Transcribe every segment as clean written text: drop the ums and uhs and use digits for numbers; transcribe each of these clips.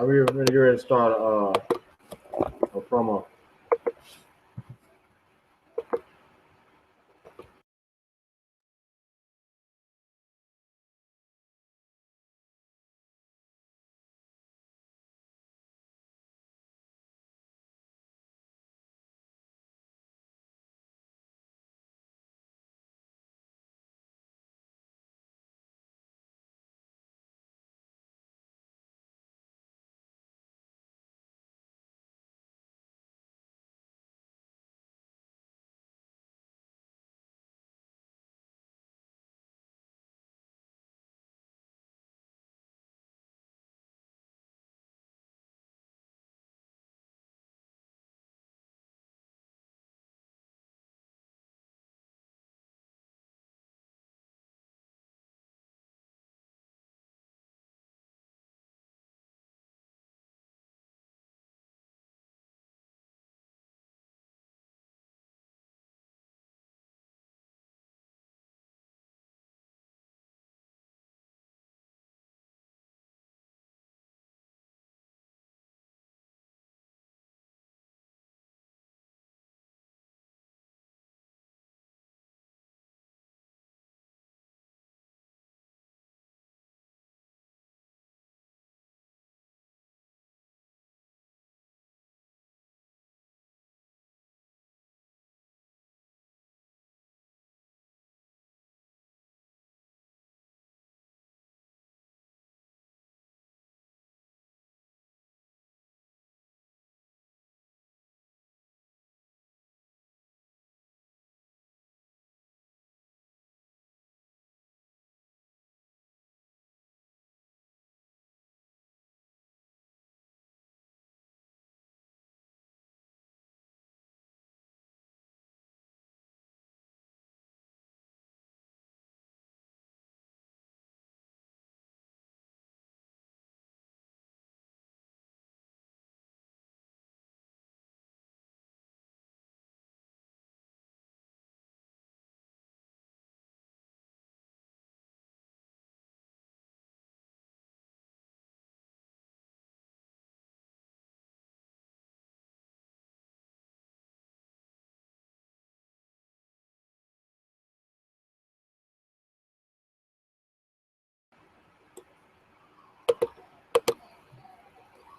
We're gonna get ready to start a promo.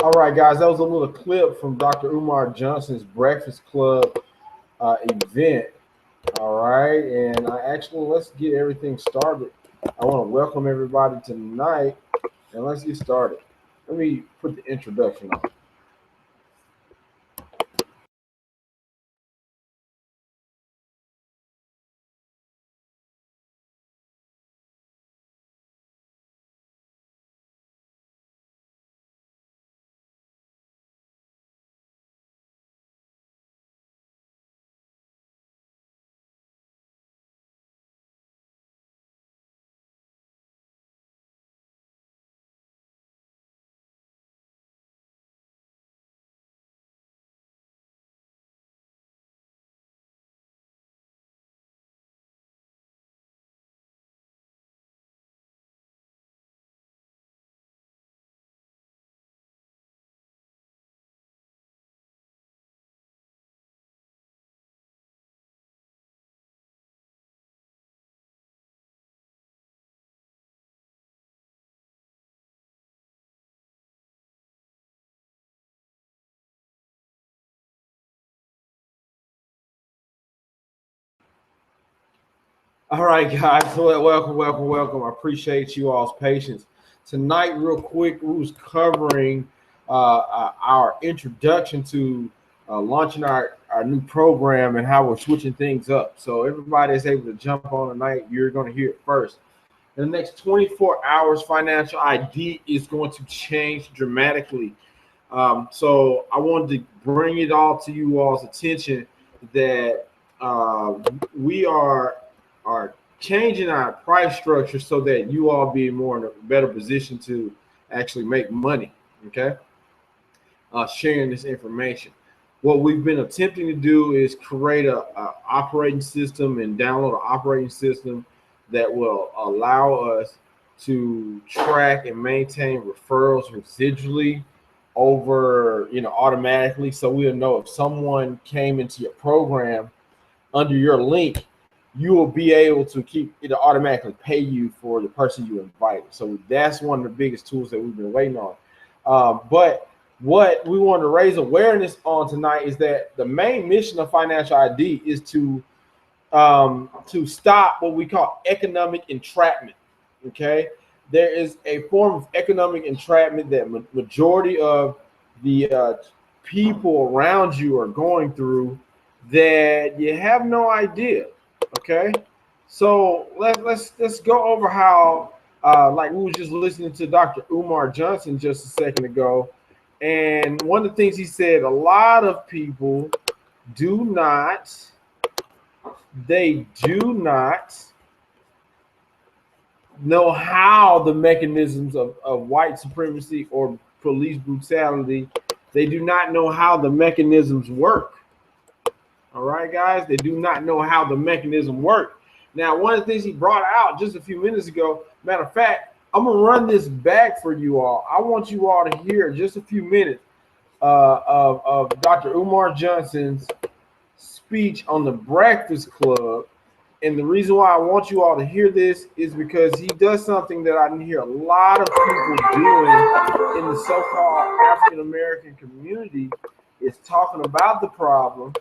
All right, guys, that was a little clip from Dr. Umar Johnson's Breakfast Club event. All right, and let's get everything started. I want to welcome everybody tonight, and let's get started. Let me put the introduction on. All right, guys. Welcome. I appreciate you all's patience. Tonight, real quick, we was covering our introduction to launching our new program and how we're switching things up. So everybody is able to jump on tonight. You're going to hear it first. In the next 24 hours, Financial ID is going to change dramatically. So I wanted to bring it all to you all's attention that we are changing our price structure so that you all be more in a better position to actually make money. Okay, sharing this information. What we've been attempting to do is create a operating system and download an operating system that will allow us to track and maintain referrals residually over, automatically. So we'll know if someone came into your program under your link, you will be able to keep it automatically pay you for the person you invited. So that's one of the biggest tools that we've been waiting on. But what we want to raise awareness on tonight is that the main mission of Financial ID is to stop what we call economic entrapment. Okay, there is a form of economic entrapment that majority of the people around you are going through that you have no idea. Okay, so let's go over how like we were just listening to Dr. Umar Johnson just a second ago, and one of the things he said, a lot of people do not they do not know how the mechanisms of white supremacy or police brutality, they do not know how the mechanisms work. All right, guys, they do not know how the mechanism work. Now, one of the things he brought out just a few minutes ago, matter of fact, I'm going to run this back for you all. I want you all to hear just a few minutes of Dr. Umar Johnson's speech on the Breakfast Club. And the reason why I want you all to hear this is because he does something that I hear a lot of people doing in the so-called African American community, is talking about the problem.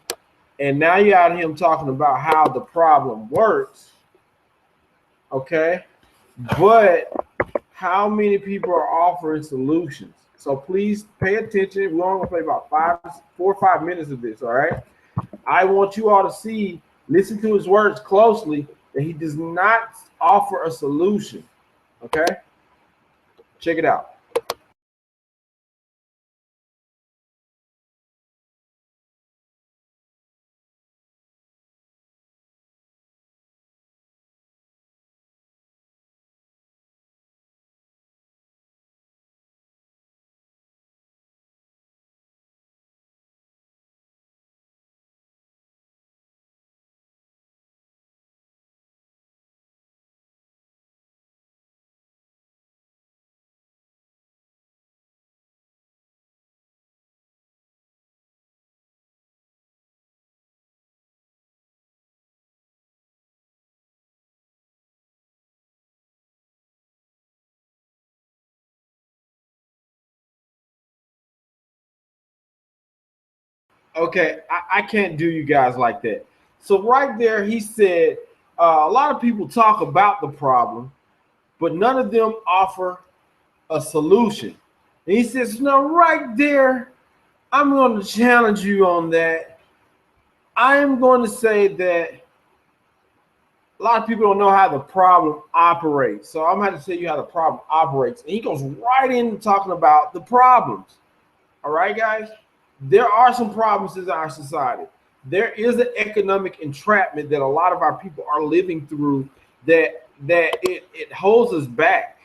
And now you got him talking about how the problem works. Okay. But how many people are offering solutions? So please pay attention. We're only going to play about 4 or 5 minutes of this. All right. I want you all to see, listen to his words closely, that he does not offer a solution. Okay? Check it out. Okay, I can't do you guys like that. So right there, he said a lot of people talk about the problem, but none of them offer a solution. And he says, no, right there, I'm going to challenge you on that. I am going to say that a lot of people don't know how the problem operates. So I'm going to tell you how the problem operates. And he goes right into talking about the problems. All right, guys? There are some problems in our society. There is an economic entrapment that a lot of our people are living through that it holds us back.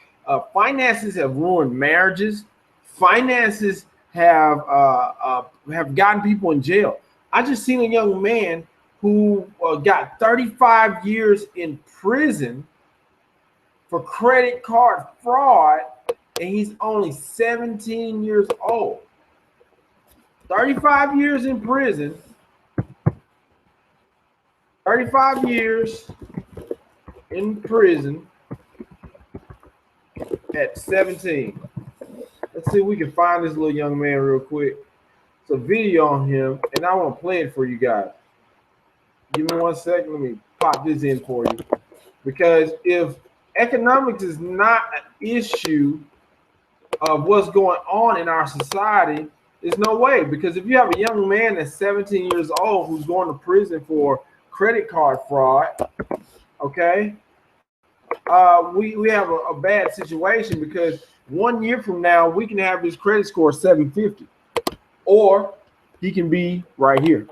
Finances have ruined marriages. Finances have gotten people in jail. I just seen a young man who got 35 years in prison for credit card fraud, and he's only 17 years old. 35 years in prison, 35 years in prison at 17. Let's see if we can find this little young man real quick. It's a video on him, and I want to play it for you guys. Give me 1 second. Let me pop this in for you. Because if economics is not an issue of what's going on in our society, there's no way. Because if you have a young man that's 17 years old who's going to prison for credit card fraud, okay, we have a bad situation, because 1 year from now we can have his credit score 750, or he can be right here.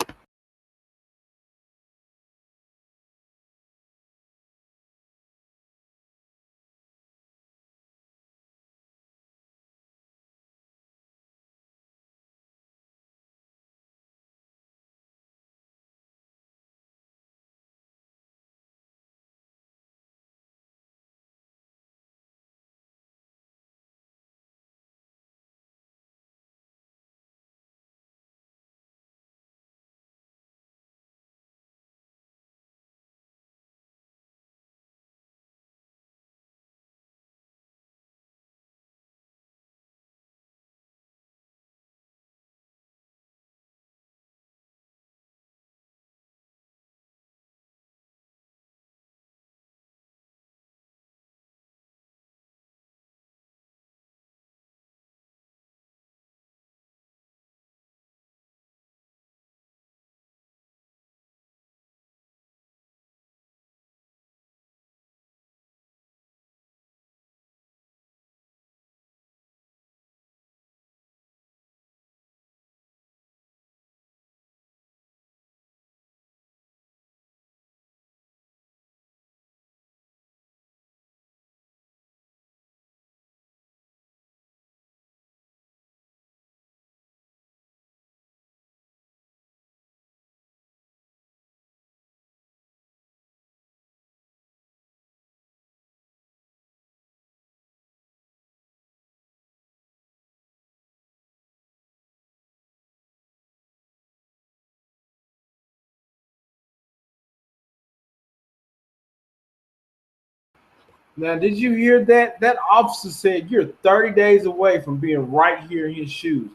Now, did you hear that? That officer said you're 30 days away from being right here in his shoes.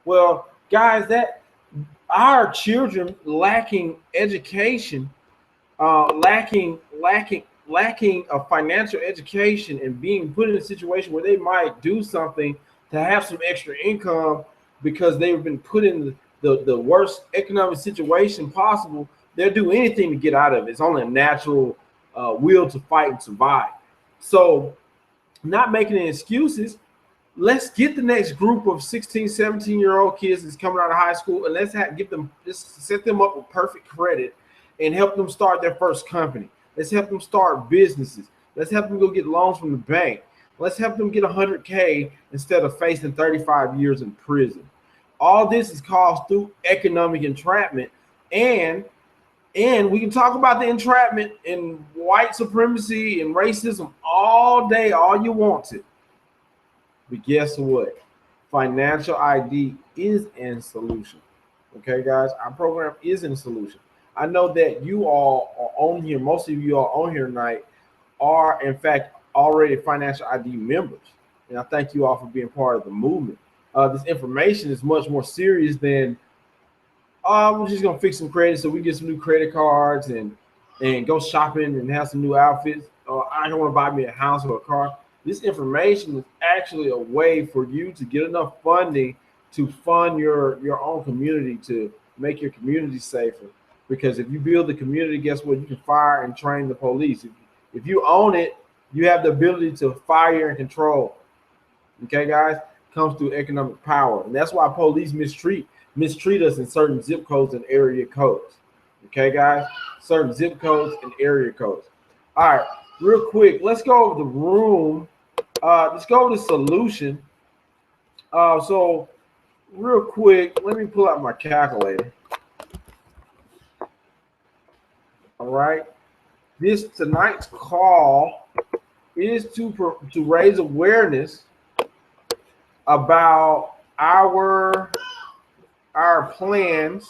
Well, guys, that our children lacking education, lacking a financial education, and being put in a situation where they might do something to have some extra income because they've been put in the worst economic situation possible. They'll do anything to get out of it. It's only a natural will to fight and survive. So, not making any excuses, let's get the next group of 16, 17-year-old kids that's coming out of high school, and let's get them, just set them up with perfect credit and help them start their first company. Let's help them start businesses. Let's help them go get loans from the bank. Let's help them get 100K instead of facing 35 years in prison. All this is caused through economic entrapment, and we can talk about the entrapment and white supremacy and racism all day, all you want to. But guess what? Financial ID is a solution. Okay, guys, our program is a solution. I know that you all are on here, most of you are on here tonight are, in fact, already financial ID members. And I thank you all for being part of the movement. This information is much more serious than, we're just gonna fix some credit so we get some new credit cards and go shopping and have some new outfits. I don't want to buy me a house or a car. This information is actually a way for you to get enough funding to fund your own community, to make your community safer. Because if you build the community, guess what? You can fire and train the police. If you own it, you have the ability to fire and control. Okay, guys? Comes through economic power. And that's why police mistreat us in certain zip codes and area codes. Okay, guys? Certain zip codes and area codes. All right, real quick, let's go over the room. Let's go over the solution. So real quick, let me pull out my calculator. All right. Tonight's call is to raise awareness about our plans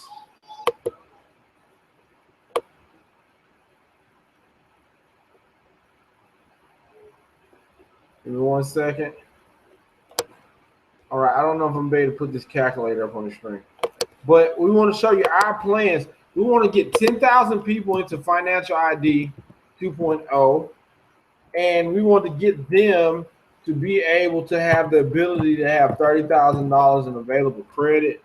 Give me 1 second. All right, I don't know if I'm able to put this calculator up on the screen, but we want to show you our plans. We want to get 10,000 people into Financial ID 2.0, and we want to get them to be able to have the ability to have $30,000 in available credit.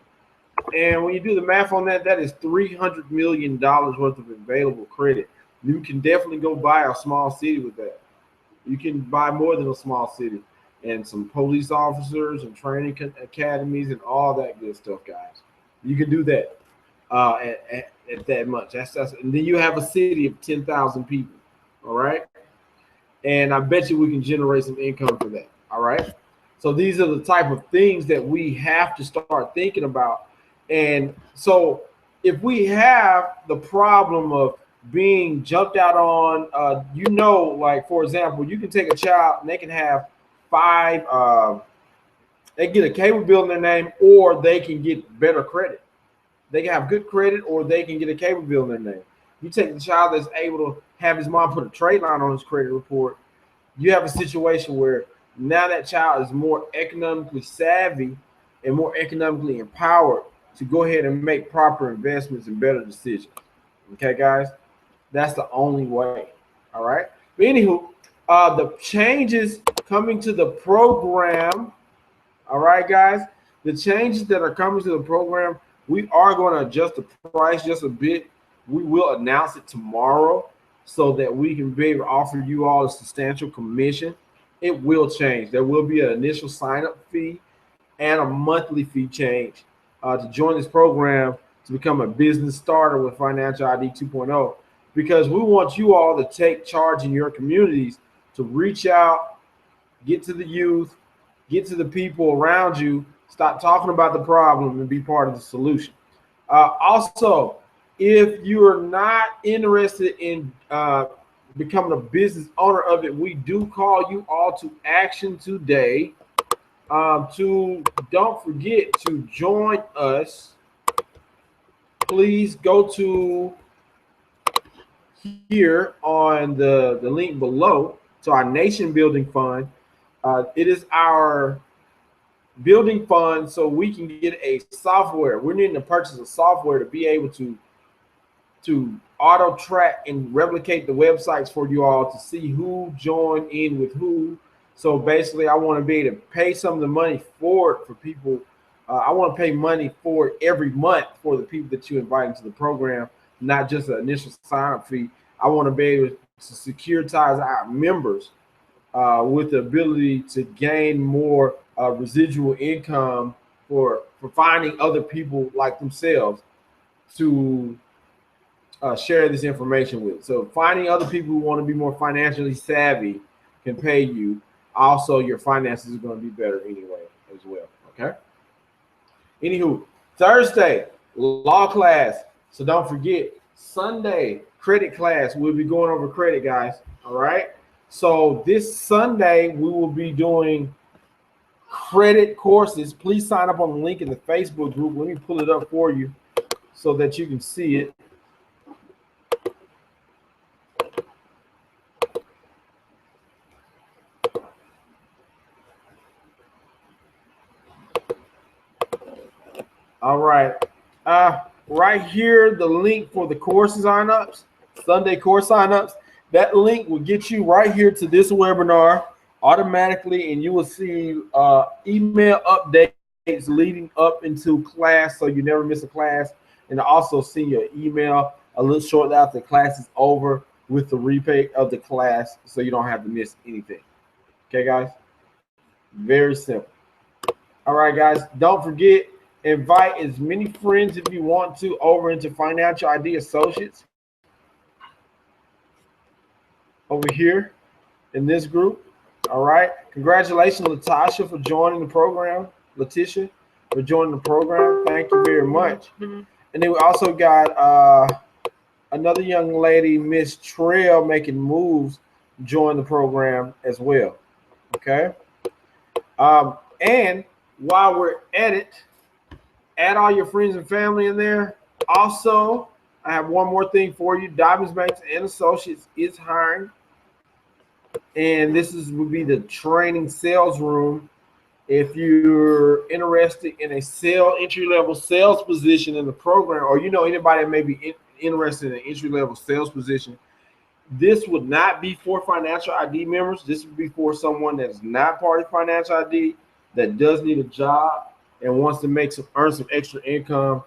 And when you do the math on that, that is $300 million worth of available credit. You can definitely go buy a small city with that. You can buy more than a small city, and some police officers and training academies and all that good stuff, guys. You can do that at that much. And then you have a city of 10,000 people. All right. And I bet you we can generate some income for that. All right. So these are the type of things that we have to start thinking about. And so if we have the problem of being jumped out on, like, for example, you can take a child and they can have they get a cable bill in their name, or they can get better credit. They can have good credit, or they can get a cable bill in their name. You take the child that's able to have his mom put a trade line on his credit report, you have a situation where now that child is more economically savvy and more economically empowered to go ahead and make proper investments and better decisions. Okay, guys? That's the only way. All right? But anywho, the changes coming to the program, all right, guys? The changes that are coming to the program, we are going to adjust the price just a bit. We will announce it tomorrow so that we can be able to offer you all a substantial commission. It will change. There will be an initial sign-up fee and a monthly fee change to join this program to become a business starter with Financial ID 2.0, because we want you all to take charge in your communities, to reach out, get to the youth, get to the people around you, stop talking about the problem and be part of the solution. Also, if you are not interested in becoming a business owner of it, we do call you all to action today. Don't forget to join us. Please go to here on the link below to our nation building fund. It is our building fund so we can get a software. We're needing to purchase a software to be able to auto track and replicate the websites for you all to see who joined in with who. So basically, I want to be able to pay some of the money for it for people. I want to pay money for it every month for the people that you invite into the program, not just an initial sign-up fee. I want to be able to securitize our members with the ability to gain more residual income for finding other people like themselves to share this information with. So finding other people who want to be more financially savvy can pay you. Also, your finances are going to be better anyway as well. Okay. Anywho, Thursday, law class. So don't forget, Sunday, credit class. We'll be going over credit, guys. All right. So this Sunday, we will be doing credit courses. Please sign up on the link in the Facebook group. Let me pull it up for you so that you can see it. All right. Right here, the link for the course signups, Sunday course signups. That link will get you right here to this webinar automatically, and you will see email updates leading up into class, so you never miss a class. And also send you an email a little shortly after the class is over with the replay of the class, so you don't have to miss anything. Okay, guys? Very simple. All right, guys. Don't forget, invite as many friends if you want to over into Financial ID Associates over here in this group. All right. Congratulations, Latasha, for joining the program. Letitia, for joining the program. Thank you very much. And then we also got another young lady, Miss Trail, making moves, join the program as well. Okay. And while we're at it, add all your friends and family in there. Also, I have one more thing for you. Diamonds Banks and Associates is hiring. And this would be the training sales room. If you're interested in a entry-level sales position in the program, or you know anybody that may be interested in an entry-level sales position, this would not be for Financial ID members. This would be for someone that is not part of Financial ID, that does need a job and wants to earn some extra income.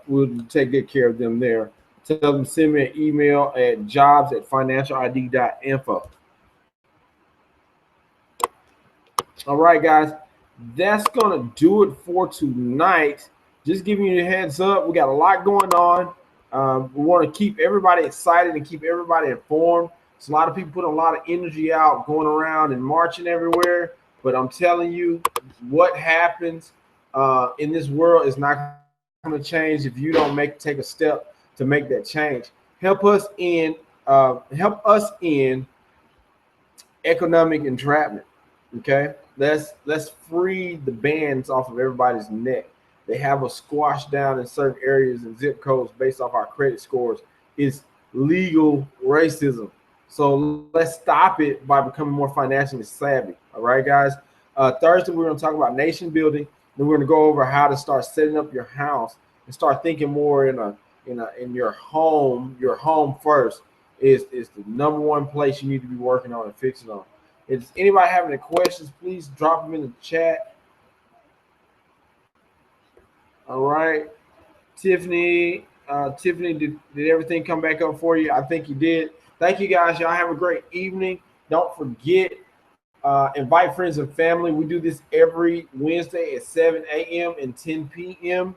We'll take good care of them there. Tell them send me an email at jobs@financialid.info. All right, guys, that's gonna do it for tonight. Just giving you a heads up, we got a lot going on. We want to keep everybody excited and keep everybody informed. So a lot of people put a lot of energy out, going around and marching everywhere. But I'm telling you, what happens in this world is not going to change if you don't take a step to make that change. Help us in economic entrapment. Okay, let's free the bands off of everybody's neck. They have us squashed down in certain areas and zip codes based off our credit scores. It's legal racism. So let's stop it by becoming more financially savvy. All right, guys. Thursday we're going to talk about nation building. Then we're going to go over how to start setting up your house and start thinking more in your home. Your home first is the number one place you need to be working on and fixing on. If anybody having any questions, please drop them in the chat. All right, Tiffany. Tiffany, did everything come back up for you? I think you did. Thank you, guys. Y'all have a great evening. Don't forget, invite friends and family. We do this every Wednesday at 7 a.m. and 10 p.m.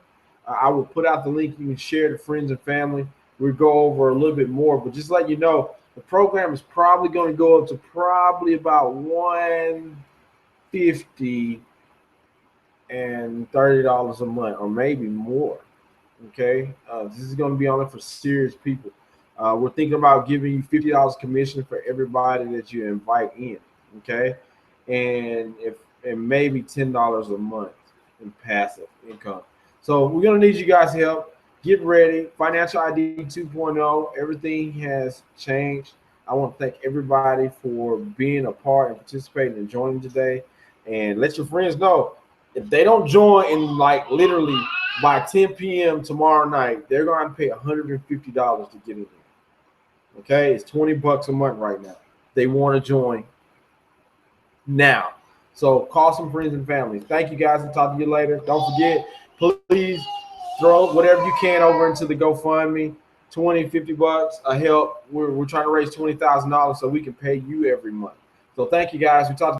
I will put out the link. You can share to friends and family. We'll go over a little bit more, but just let you know, the program is probably going to go up to probably about $150 and $30 a month, or maybe more. Okay, this is going to be only for serious people. We're thinking about giving you $50 commission for everybody that you invite in. Okay, and maybe $10 a month in passive income. So we're going to need you guys' help. Get ready. Financial ID 2.0. Everything has changed. I want to thank everybody for being a part and participating and joining today. And let your friends know if they don't join in like literally by 10 p.m. tomorrow night, they're going to pay $150 to get in there. Okay, it's $20 a month right now. They want to join now. So call some friends and family. Thank you guys and talk to you later. Don't forget, please throw whatever you can over into the GoFundMe. 20, $50 a help. We're trying to raise $20,000 so we can pay you every month. So thank you guys. We talked